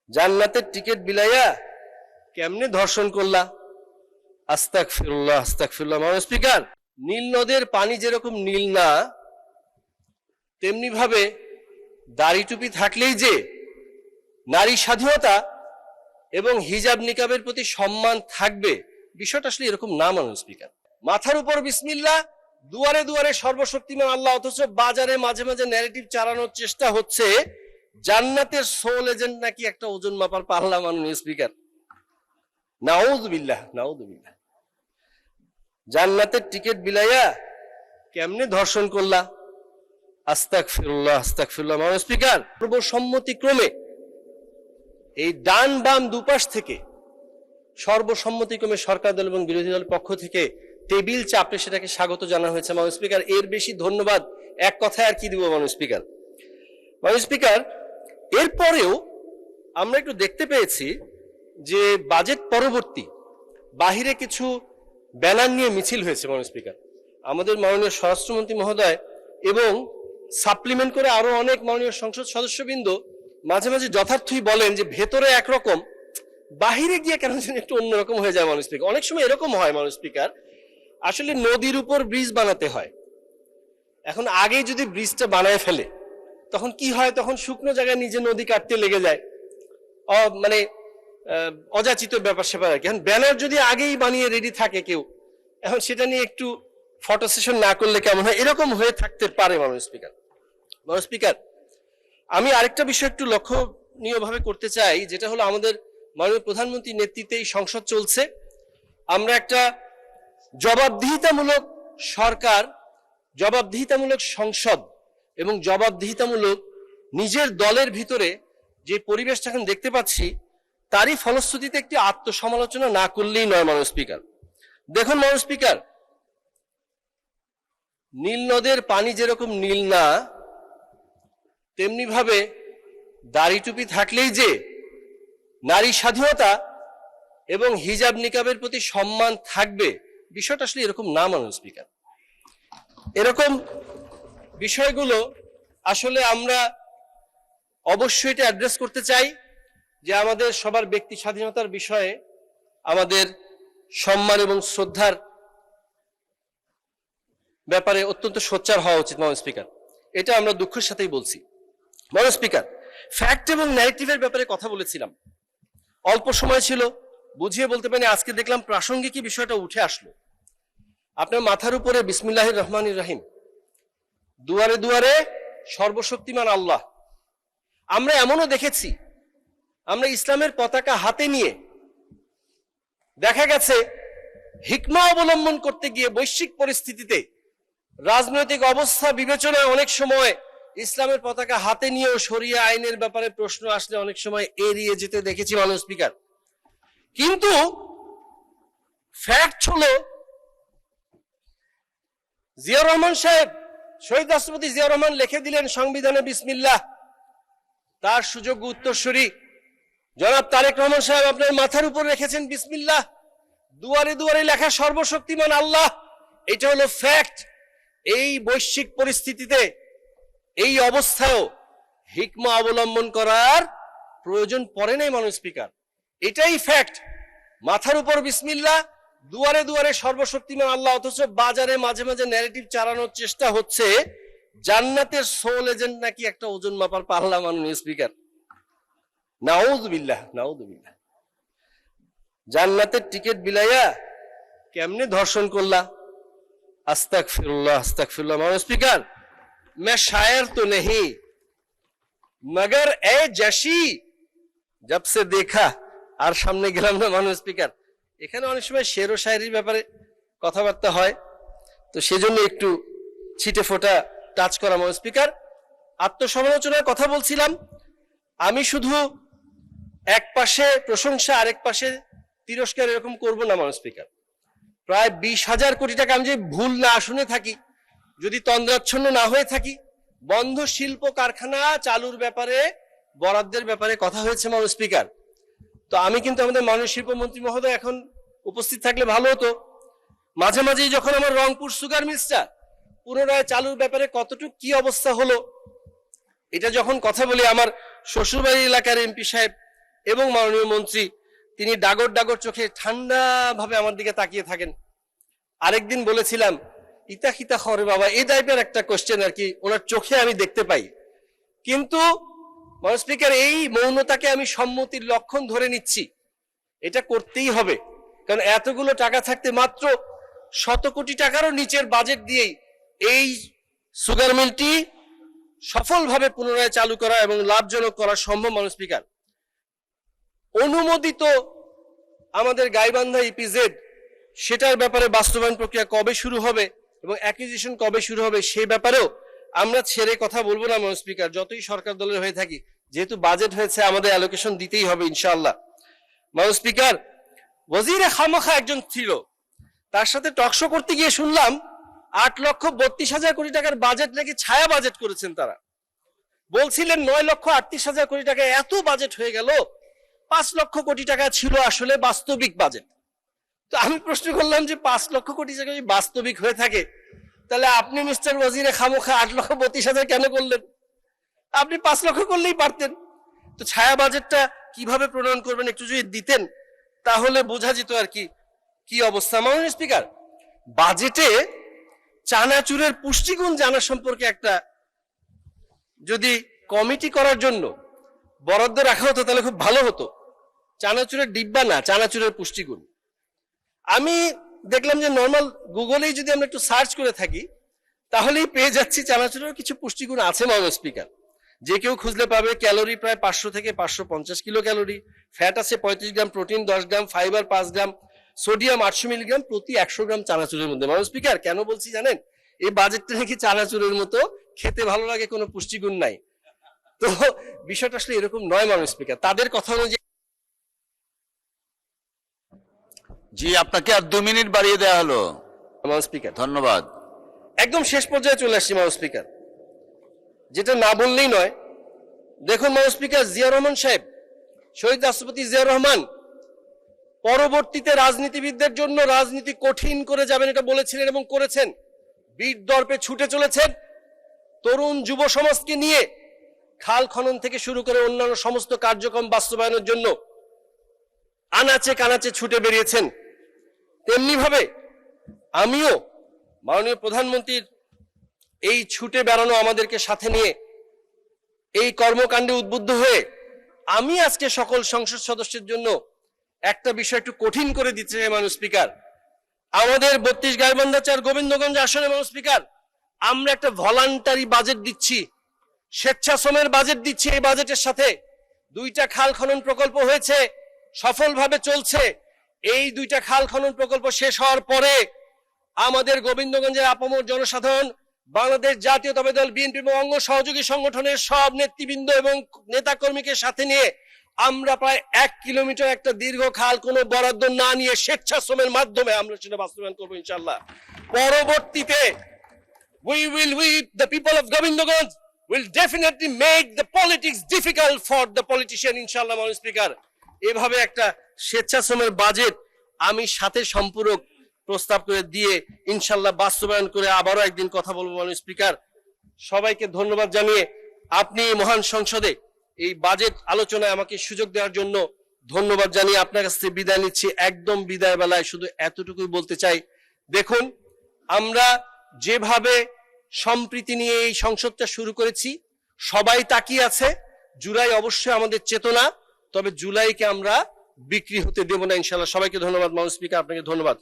জান্নাতের টিকিট বিলাইয়া কেমনে ধর্ষণ করলা? আস্তাগফিরুল্লাহ আস্তাগফিরুল্লাহ। মাননীয় স্পিকার, নীল নদের পানি যেরকম নীল না, তেমনি ভাবে দাড়ি টুপি থাকলেই যে নারী স্বাধীনতা এবং হিজাব নিকাবের প্রতি সম্মান থাকবে, বিষয়টা আসলে এরকম না। মাননীয় স্পিকার, মাথার উপর বিসমিল্লাহ, দুয়ারে দুয়ারে সর্বশক্তিমান আল্লাহ, অথচ বাজারে মাঝে মাঝে ন্যারেটিভ চালানোর চেষ্টা হচ্ছে জান্নাতের সোল এজেন্ট নাকি একটা ওজন মাপার পাল্লা। মাননীয় স্পিকার, নাউযুবিল্লাহ নাউযুবিল্লাহ। জান্নাতের টিকিট বিলাইয়া কেমনে ধর্ষণ করলা? আস্তাগফিরুল্লাহ আস্তাগফিরুল্লাহ। মাননীয় স্পিকার, সর্বসম্মতিক্রমে এই ডান বাম দুপাশ থেকে সর্বসম্মতিক্রমে সরকার দল এবং বিরোধী দলের পক্ষ থেকে টেবিল চাপে সেটাকে স্বাগত জানানো হয়েছে। মাননীয় স্পিকার, এর বেশি ধন্যবাদ এক কথায় আর কি দিব? মাননীয় স্পিকার, মাননীয় স্পিকার, এরপরেও আমরা একটু দেখতে পেয়েছি যে বাজেট পরবর্তী বাহিরে কিছু ব্যানার নিয়ে মিছিল হয়েছে। মাননীয় স্পিকার, আমাদের মাননীয় স্বরাষ্ট্রমন্ত্রী মহোদয় এবং সাপ্লিমেন্ট করে আরো অনেক মাননীয় সংসদ সদস্যবৃন্দ মাঝে মাঝে যথার্থই বলেন যে ভেতরে একরকম, বাহিরে গিয়ে কেন যেন একটু অন্যরকম হয়ে যায়। মাননীয় স্পিকার, অনেক সময় এরকম হয় মাননীয় স্পিকার, আসলে নদীর উপর ব্রিজ বানাতে হয়। এখন আগেই যদি ব্রিজটা বানায় ফেলে তখন কি হয়? তখন শুকনো জায়গায় নিজে নদী কাটতে লেগে যায়, মানে অযাচিত ব্যাপার স্যাপার আর কি। এখন ব্যানার যদি আগেই বানিয়ে রেডি থাকে কেউ, এখন সেটা নিয়ে একটু ফটো সেশন না করলে কেমন হয়? এরকম হয়ে থাকতে পারে। মাননীয় স্পিকার, মাননীয় স্পিকার, আমি আরেকটা বিষয় একটু লক্ষণীয় ভাবে করতে চাই, যেটা হলো আমাদের মাননীয় প্রধানমন্ত্রীর নেতৃত্বে এই সংসদ চলছে। আমরা একটা জবাবদিহিতামূলক সরকার, জবাবদিহিতামূলক সংসদ এবং জবাবদিহিতামূলক নিজের দলের ভিতরে যে পরিবেশটা এখন দেখতে পাচ্ছি, তারই ফলশ্রুতিতে একটি আত্মসমালোচনা না করলেই নয়। মাননীয় স্পিকার, দেখুন মাননীয় স্পিকার, নীল নদের পানি যেরকম নীল না, তেমনি ভাবে দাড়ি টুপি থাকলেই যে নারী স্বাধীনতা এবং হিজাব নিকাবের প্রতি সম্মান থাকবে, বিষয়টা আসলে এরকম না। মাননীয় স্পিকার, এরকম বিষয়গুলো আসলে আমরা অবশ্যই এটা অ্যাড্রেস করতে চাই যে আমাদের সবার ব্যক্তি স্বাধীনতার বিষয়ে আমাদের সম্মান এবং শ্রদ্ধার ব্যাপারে অত্যন্ত সোচ্চার হওয়া উচিত। মাননীয় স্পিকার, এটা আমরা দুঃখের সাথেই বলছি। মাননীয় স্পিকার, ফ্যাক্ট এবং ন্যারেটিভের ব্যাপারে কথা বলেছিলাম, অল্প সময় ছিল, বুঝিয়ে বলতে পারি। আজকে দেখলাম প্রাসঙ্গিক বিষয়টা উঠে আসলো। আপনার মাথার উপরে বিসমিল্লাহির রহমানির রহিম, দুয়ারে দুয়ারে সর্বশক্তিমান আল্লাহ। আমরা এমনও দেখেছি, আমরা ইসলামের পতাকা হাতে নিয়ে দেখা গেছে হিকমা অবলম্বন করতে গিয়ে বৈশ্বিক পরিস্থিতিতে রাজনৈতিক অবস্থা বিবেচনায় অনেক সময় ইসলামের পতাকা হাতে নিয়েও শরিয়া আইনের ব্যাপারে প্রশ্ন আসলে অনেক সময় এড়িয়ে যেতে দেখেছি। মাননীয় স্পিকার, কিন্তু ফ্যাক্ট হলো জিয়াউর রহমান সাহেব, শহীদ রাষ্ট্রপতি জিয়াউর রহমান লিখে দিলেন সংবিধানে বিসমিল্লাহ। তার সুযোগ্য উত্তরসূরি জনাব তারেক রহমান সাহেব আপনার মাথার উপর রেখেছেন বিসমিল্লাহ। দুয়ারে দুয়ারে লেখা সর্বশক্তিমান আল্লাহ, এটা হলো ফ্যাক্ট। এই বৈশ্বিক পরিস্থিতিতে, এই অবস্থায়ও হিকমা অবলম্বন করার প্রয়োজন পড়ে নাই। মাননীয় স্পিকার, এটাই ফ্যাক্ট। মাথার উপর বিসমিল্লাহ, দুয়ারে দুয়ারে সর্বশক্তিমান আল্লাহ, অথচ বাজারে মাঝে মাঝে ন্যারেটিভ চালানোর চেষ্টা হচ্ছে জান্নাতের সোল এজেন্ট নাকি একটা ওজন মাপার পাল্লা। মাননীয় স্পিকার, নাউযুবিল্লাহ নাউযুবিল্লাহ। জান্নাতের টিকিট বিলাইয়া কেমনে ধর্ষণ করলা? আস্তাগফিরুল্লাহ আস্তাগফিরুল্লাহ। মাননীয় স্পিকার, मैं शायर तो नहीं मगर ए जशी जब से देखा। আর সামনে গেলাম না। মাননীয় স্পিকার, এখানে অনেক সময় শের ও শায়েরির ব্যাপারে কথাবার্তা হয়, তো সেজন্য একটু ছিটে ফোটা টাচ করা। মাননীয় স্পিকার, আত্মসমালোচনার কথা বলছিলাম। আমি শুধু এক পাশে প্রশংসা আরেক পাশে তিরস্কার এরকম করব না। মাননীয় স্পিকার, প্রায় 20,000 কোটি টাকা আমি যে ভুল না শুনে থাকি, যদি তন্দ্রাচ্ছন্ন না হয়ে থাকি, বন্ধ শিল্প কারখানা চালুর ব্যাপারে, বরাদ্দের ব্যাপারে কথা হয়েছে। মাননীয় স্পিকার, তো আমি কিন্তু আমাদের মাননীয় শিল্পমন্ত্রী মহোদয় এখন উপস্থিত থাকলে ভালো হতো। মাঝে মাঝেই যখন আমার রংপুর সুগার মিলসটা পুনরায় চালুর ব্যাপারে কতটুকু কি অবস্থা হলো, এটা যখন কথা বলি, আমার শ্বশুরবাড়ির এলাকার এমপি সাহেব এবং মাননীয় মন্ত্রী তিনি ডাগর ডাগর চোখে ঠান্ডা ভাবে আমার দিকে তাকিয়ে থাকেন। আরেকদিন বলেছিলাম ইতা খিতা খরে বাবা, এই টাইপের একটা কোশ্চেন আর কি ওনার চোখে আমি দেখতে পাই। কিন্তু মাননীয় স্পিকার, এই মৌনতাকে আমি সম্মতির লক্ষণ ধরে নিচ্ছি। এটা করতেই হবে, কারণ এতগুলো টাকা থাকতে মাত্র 100 কোটি টাকারও নিচের বাজেট দিয়েই এই সুগার মিলটি সফলভাবে পুনরায় চালু করা এবং লাভজনক করা সম্ভব। মাননীয় স্পিকার, অনুমোদিত আমাদের গাইবান্ধা ইপিজেড সেটার ব্যাপারে বাস্তবায়ন প্রক্রিয়া কবে শুরু হবে এবং অ্যাকুইজিশন কবে শুরু হবে সেই ব্যাপারেও আমরা ছেড়ে কথা বলবো না মাননীয় স্পিকার, যতই সরকার দলের হয়ে থাকি। যেহেতু বাজেট হয়েছে আমাদের অ্যালোকেশন দিতেই হবে ইনশাআল্লাহ। মাননীয় স্পিকার, ওয়াজিরে খামখা একজন ছিল, তার সাথে টকশো করতে গিয়ে শুনলাম 8,32,000 কোটি টাকার বাজেট নাকি ছায়া বাজেট করেছেন তারা। বলছিলেন 9,38,000 কোটি টাকা এত বাজেট হয়ে গেল, 5 লক্ষ কোটি টাকা ছিল আসলে বাস্তবিক বাজেট। তো আমি প্রশ্ন করলাম যে 5 লক্ষ কোটি টাকা যদি বাস্তবিক হয়ে থাকে, তাহলে আপনি মিস্টার ওয়াজিরে খামখা 8,32,000 কেন করলেন? আপনি 5 লক্ষ করলেই পারতেন। তো ছায়া বাজেটটা কিভাবে প্রণয়ন করবেন একটু যদি দিতেন তাহলে বোঝা যেত আর কি কি অবস্থা। মাননীয় স্পিকার, বাজেটে চানাচুরের পুষ্টিগুণ জানা সম্পর্কে একটা যদি কমিটি করার জন্য বরাদ্দ রাখা হতো তাহলে খুব ভালো হতো। চানাচুরের ডিব্বা না, চানাচুরের পুষ্টিগুণ। আমি দেখলাম যে নর্মাল গুগলেই যদি আমরা একটু সার্চ করে থাকি তাহলেই পেয়ে যাচ্ছি চানাচুরের কিছু পুষ্টিগুণ আছে। মাননীয় স্পিকার, যে কেউ খুঁজলে পাবে ক্যালোরি প্রায় 500 থেকে 550 কিলো ক্যালোরি, ফ্যাট আছে 35 গ্রাম, প্রোটিন 10 গ্রাম, ফাইবার 5 গ্রাম, সোডিয়াম 800 মিলিগ্রাম প্রতি 100 গ্রাম চানাচুরের মধ্যে। মাননীয় স্পিকার, কেন বলছি জানেন? এই বাজেটটা নাকি চানাচুরের মতো খেতে ভালো লাগে, কোনো পুষ্টিগুণ নাই। তো বিষয়টা আসলে এরকম নয় মাননীয় স্পিকার। তাদের কথা অনুযায়ী জি, আপনাকে আর 2 মিনিট বাড়িয়ে দেওয়া হলো। মাননীয় স্পিকার, ধন্যবাদ। একদম শেষ পর্যায়ে চলে আসছি মাননীয় স্পিকার, যেটা না বললেই নয়। দেখুন মাননীয় স্পিকার, জিয়া রহমান সাহেব, শহীদ রাষ্ট্রপতি জিয়া রহমান পরবর্তীতে রাজনীতিবিদদের জন্য রাজনীতি কঠিন করে যাবেন এটা বলেছিলেন এবং করেছেন। বীর দর্পে ছুটে চলেছেন, তরুণ যুব সমাজকে নিয়ে খাল খনন থেকে শুরু করে অন্যান্য সমস্ত কার্যক্রম বাস্তবায়নের জন্য আনাচে কানাচে ছুটে বেরিয়েছেন। তেমনি ভাবে আমিও মাননীয় প্রধানমন্ত্রীর এই ছুটে বেড়ানো আমাদেরকে সাথে নিয়ে এই কর্মকাণ্ডে উদ্বুদ্ধ হয়ে আমি আজকে সকল সংসদ সদস্যের জন্য একটা বিষয় একটু কঠিন করে দিচ্ছে মাননীয় স্পিকার। আমাদের 32 গাইবান্ধা 4 গোবিন্দগঞ্জ আসনে মাননীয় স্পিকার আমরা একটা ভলান্টারি বাজেট দিচ্ছি, স্বেচ্ছাশ্রমের বাজেট দিচ্ছি। এই বাজেটের সাথে 2টা খাল খনন প্রকল্প হয়েছে, সফলভাবে চলছে। এই 2টা খাল খনন প্রকল্প শেষ হওয়ার পরে আমাদের গোবিন্দগঞ্জের আপামর জনসাধারণ, বাংলাদেশ জাতীয়তাবাদী দল বিএনপি এবং অঙ্গ সহযোগী সংগঠনের সব নেতৃবৃন্দ এবং নেতাকর্মীকে সাথে নিয়ে আমরা প্রায় 1 কিলোমিটার একটা দীর্ঘ খাল কোনো বরাদ্দ না নিয়ে স্বেচ্ছাশ্রমের মাধ্যমে আমরা সেটা বাস্তবায়ন করবো ইনশাআল্লাহ। পরবর্তীতে the people of Govindganj will definitely make the politics difficult for the politician ইনশাআল্লাহ। মাননীয় স্পিকার, এভাবে একটা স্বেচ্ছাশ্রমের বাজেট আমি সাথে সম্পূরক প্রস্তাব করে দিয়ে ইনশাআল্লাহ বাস্তবায়ন করে আবারও একদিন কথা বলবো। মাননীয় স্পিকার, সবাইকে ধন্যবাদ জানিয়ে আপনি মহান সংসদে এই বাজেট আলোচনায় আমাকে সুযোগ দেওয়ার জন্য ধন্যবাদ জানিয়ে আপনার কাছ থেকে বিদায় নিচ্ছি। একদম বিদায় বেলায় শুধু এতটুকুই বলতে চাই, দেখুন আমরা যেভাবে সম্প্রীতি নিয়ে এই সংসদটা শুরু করেছি সবাই তাকিয়ে আছে। জুলাই অবশ্যই আমাদের চেতনা, তবে জুলাইকে আমরা বিক্রি হতে দেব না ইনশাআল্লাহ। সবাইকে ধন্যবাদ। মাননীয় স্পিকার, আপনাকে ধন্যবাদ।